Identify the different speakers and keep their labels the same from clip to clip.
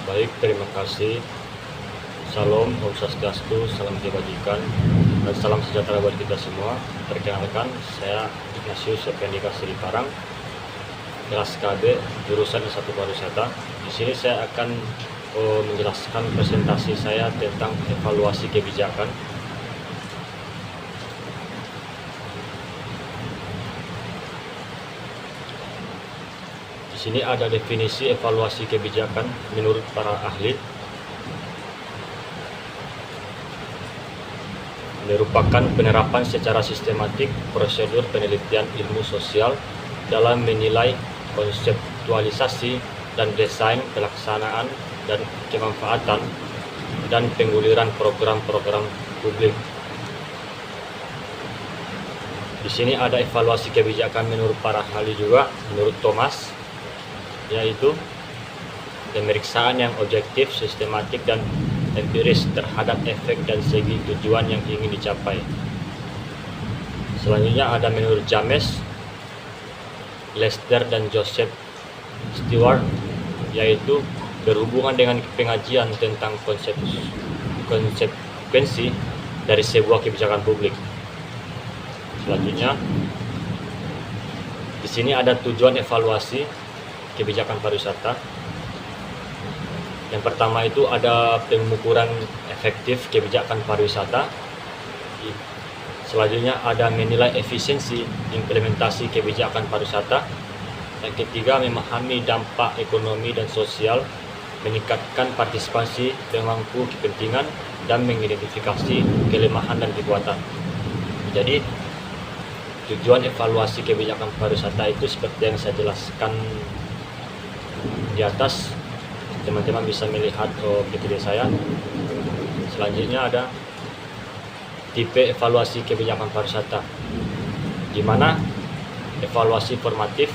Speaker 1: Baik, terima kasih. Salam, Om Swastiastu, salam kebajikan, dan salam sejahtera buat kita semua. Perkenalkan, saya Ignatius Sependika Siriparang, kelas KB, jurusan S1 Pariwisata. Di sini saya akan menjelaskan presentasi saya tentang evaluasi kebijakan. Di sini ada definisi evaluasi kebijakan menurut para ahli. Merupakan penerapan secara sistematik prosedur penelitian ilmu sosial dalam menilai konseptualisasi dan desain pelaksanaan dan kemanfaatan dan pengguliran program-program publik. Di sini ada evaluasi kebijakan menurut para ahli juga, menurut Thomas, yaitu pemeriksaan yang objektif, sistematik, dan empiris terhadap efek dan segi tujuan yang ingin dicapai. Selanjutnya ada menurut James, Lester, dan Joseph Stewart, yaitu berhubungan dengan pengajian tentang konsekuensi dari sebuah kebijakan publik. Selanjutnya, di sini ada tujuan evaluasi kebijakan pariwisata. Yang pertama itu ada pengukuran efektif kebijakan pariwisata. Selanjutnya ada menilai efisiensi implementasi kebijakan pariwisata. Yang ketiga, memahami dampak ekonomi dan sosial, meningkatkan partisipasi pemangku kepentingan, dan mengidentifikasi kelemahan dan kekuatan. Jadi tujuan evaluasi kebijakan pariwisata itu seperti yang saya jelaskan di atas. Teman-teman bisa melihat PPT saya. Selanjutnya ada tipe evaluasi kebijakan pariwisata, di mana evaluasi formatif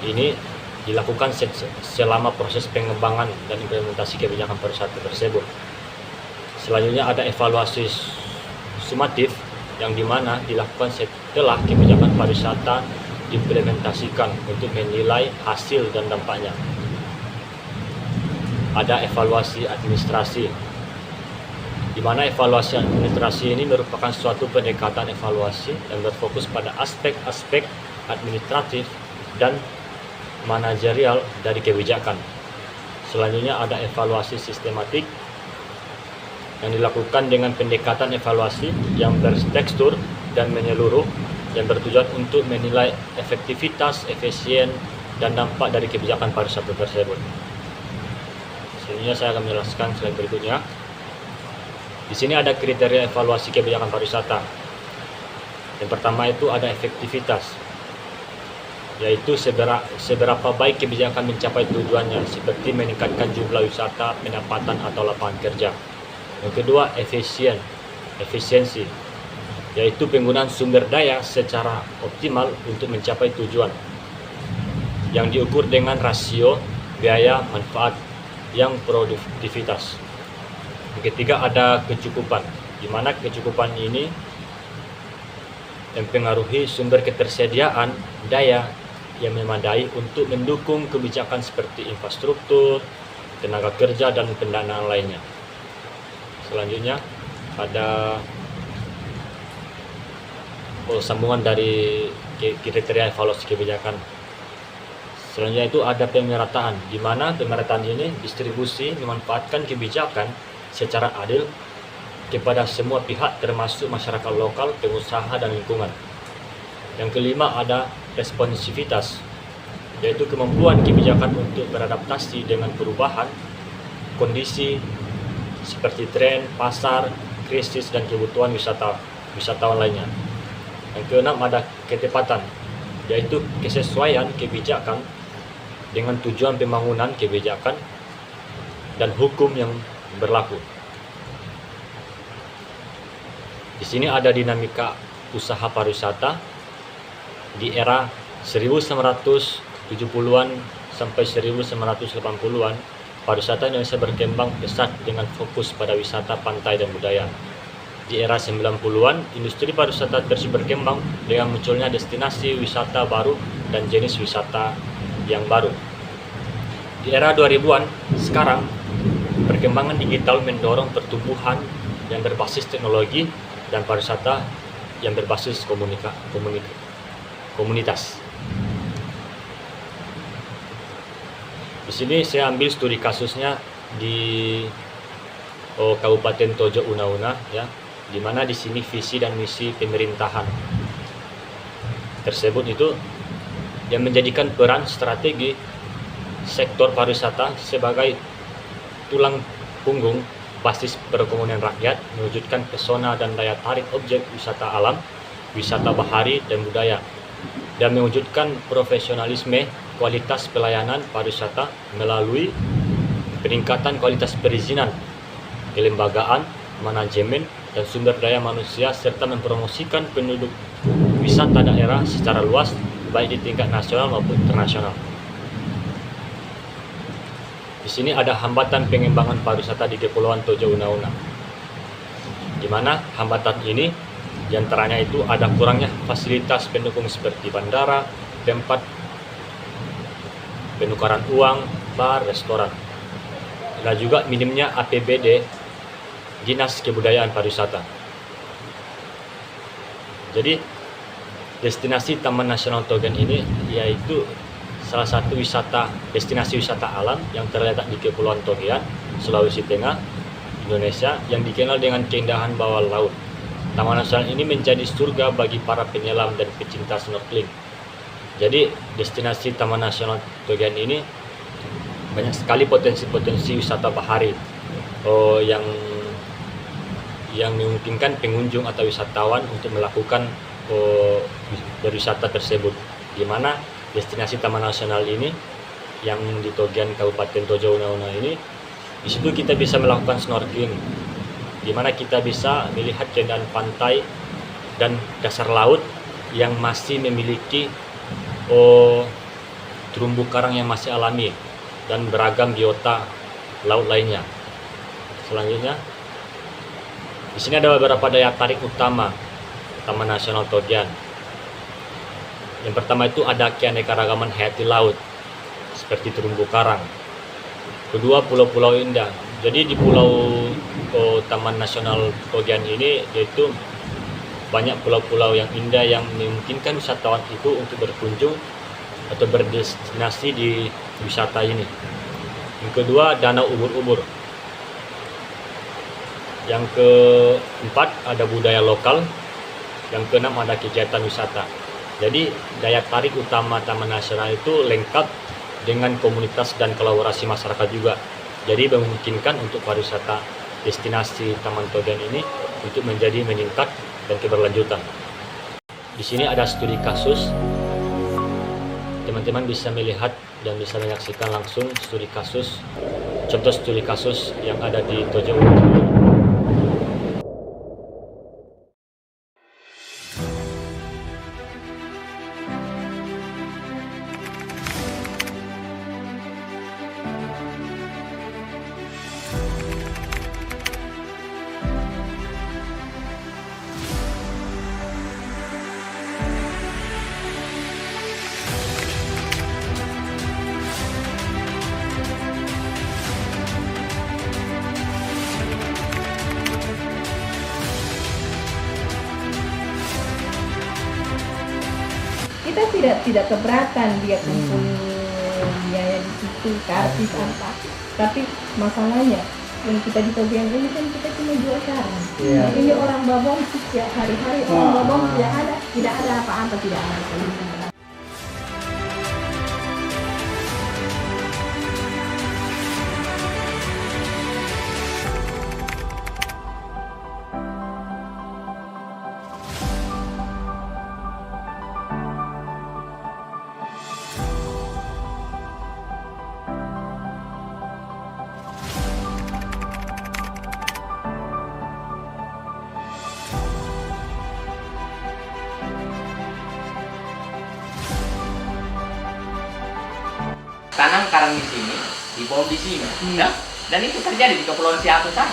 Speaker 1: ini dilakukan selama proses pengembangan dan implementasi kebijakan pariwisata tersebut. Selanjutnya ada evaluasi sumatif, yang dimana dilakukan setelah kebijakan pariwisata diimplementasikan untuk menilai hasil dan dampaknya. Ada evaluasi administrasi, di mana evaluasi administrasi ini merupakan suatu pendekatan evaluasi yang berfokus pada aspek-aspek administratif dan manajerial dari kebijakan. Selanjutnya ada evaluasi sistematik, yang dilakukan dengan pendekatan evaluasi yang bertekstur dan menyeluruh, yang bertujuan untuk menilai efektivitas, efisien, dan dampak dari kebijakan pariwisata tersebut. Selanjutnya saya akan menjelaskan slide berikutnya. Di sini ada kriteria evaluasi kebijakan pariwisata. Yang pertama itu ada efektivitas, yaitu seberapa baik kebijakan mencapai tujuannya, seperti meningkatkan jumlah wisata, pendapatan, atau lapangan kerja. Yang kedua, efisiensi, yaitu penggunaan sumber daya secara optimal untuk mencapai tujuan, yang diukur dengan rasio biaya manfaat yang produktivitas. Yang ketiga ada kecukupan, di mana kecukupan ini mempengaruhi sumber ketersediaan daya yang memadai untuk mendukung kebijakan seperti infrastruktur, tenaga kerja, dan pendanaan lainnya. Selanjutnya ada sambungan dari kriteria evaluasi kebijakan. Selanjutnya itu ada pemerataan, di mana pemerataan ini distribusi memanfaatkan kebijakan secara adil kepada semua pihak termasuk masyarakat lokal, pengusaha, dan lingkungan. Yang kelima ada responsivitas, yaitu kemampuan kebijakan untuk beradaptasi dengan perubahan kondisi seperti tren, pasar, krisis, dan kebutuhan wisatawan lainnya. Yang keenam ada ketepatan, yaitu kesesuaian kebijakan dengan tujuan pembangunan kebijakan dan hukum yang berlaku. Di sini ada dinamika usaha pariwisata di era 1970-an sampai 1980-an. Pariwisata Indonesia berkembang pesat dengan fokus pada wisata pantai dan budaya. Di era 90-an, industri pariwisata terus berkembang dengan munculnya destinasi wisata baru dan jenis wisata yang baru. Di era 2000-an sekarang, perkembangan digital mendorong pertumbuhan yang berbasis teknologi dan pariwisata yang berbasis komunitas. Di sini saya ambil studi kasusnya di Kabupaten Tojo Una-Una, ya, di mana di sini visi dan misi pemerintahan tersebut itu yang menjadikan peran strategi sektor pariwisata sebagai tulang punggung basis perekonomian rakyat, mewujudkan pesona dan daya tarik objek wisata alam, wisata bahari dan budaya, dan mewujudkan profesionalisme kualitas pelayanan pariwisata melalui peningkatan kualitas perizinan, kelembagaan, manajemen, dan sumber daya manusia, serta mempromosikan penduduk wisata daerah secara luas, baik di tingkat nasional maupun internasional. Di sini ada hambatan pengembangan pariwisata di Kepulauan Tojo Una-Una, di mana hambatan ini diantaranya itu ada kurangnya fasilitas pendukung seperti bandara, tempat penukaran uang, bar, restoran, dan juga minimnya APBD Dinas Kebudayaan Pariwisata. Jadi destinasi Taman Nasional Togen ini yaitu salah satu destinasi wisata alam yang terletak di Kepulauan Togian, Sulawesi Tengah, Indonesia, yang dikenal dengan keindahan bawah laut. Taman Nasional ini menjadi surga bagi para penyelam dan pecinta snorkeling. Jadi destinasi Taman Nasional Togian ini banyak sekali potensi-potensi wisata bahari yang memungkinkan pengunjung atau wisatawan untuk melakukan berwisata tersebut, di mana destinasi Taman Nasional ini yang di Togian Kabupaten Tojo Una-Una ini, di situ kita bisa melakukan snorkeling, di mana kita bisa melihat keindahan pantai dan dasar laut yang masih memiliki terumbu karang yang masih alami dan beragam biota laut lainnya. Selanjutnya, di sini ada beberapa daya tarik utama Taman Nasional Togian. Yang pertama itu ada keanekaragaman hayati laut seperti terumbu karang. Kedua, pulau-pulau indah. Jadi di pulau Taman Nasional Togian ini yaitu banyak pulau-pulau yang indah yang memungkinkan wisatawan itu untuk berkunjung atau berdestinasi di wisata ini. Yang kedua, danau ubur-ubur. Yang keempat, ada budaya lokal. Yang keenam, ada kegiatan wisata. Jadi daya tarik utama Taman Nasional itu lengkap dengan komunitas dan kolaborasi masyarakat juga. Jadi memungkinkan untuk pariwisata destinasi Taman Togian ini untuk menjadi meningkat dan keberlanjutan. Di sini ada studi kasus. Teman-teman bisa melihat dan bisa menyaksikan langsung studi kasus, contoh studi kasus yang ada di Tojo.
Speaker 2: Kita tidak keberatan dia kumpul biaya di situ, kartis apa. Tapi masalahnya yang kita di Togian ini kan kita cuma jual sarang. Nah, ini orang Babong setiap hari-hari orang Babong tidak ada apa-apa, tidak ada.
Speaker 3: Tanam karang di sini, dibom di sini, ya? Dan itu terjadi di Kepulauan Siatu sana,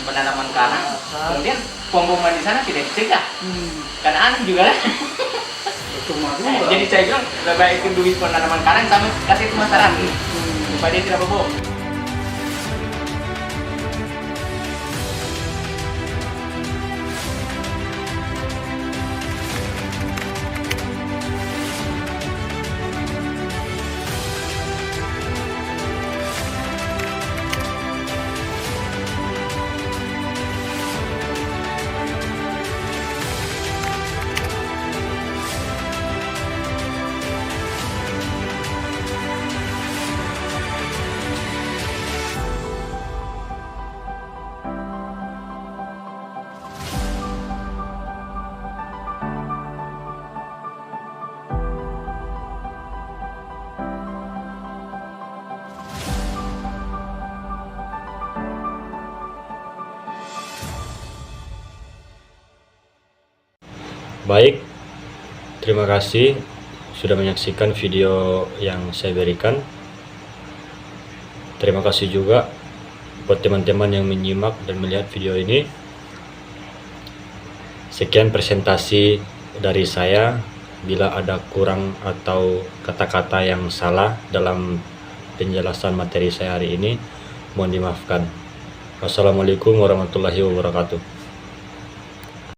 Speaker 3: penanaman karang. Kemudian pemboman di sana tidak dicegah, karena aneh juga. Jadi saya bilang lebih baik itu duit penanaman karang sama kasih itu masyarakat. supaya dia tidak berbohong.
Speaker 1: Baik, terima kasih sudah menyaksikan video yang saya berikan. Terima kasih juga buat teman-teman yang menyimak dan melihat video ini. Sekian presentasi dari saya. Bila ada kurang atau kata-kata yang salah dalam penjelasan materi saya hari ini, mohon dimaafkan. Wassalamualaikum warahmatullahi wabarakatuh.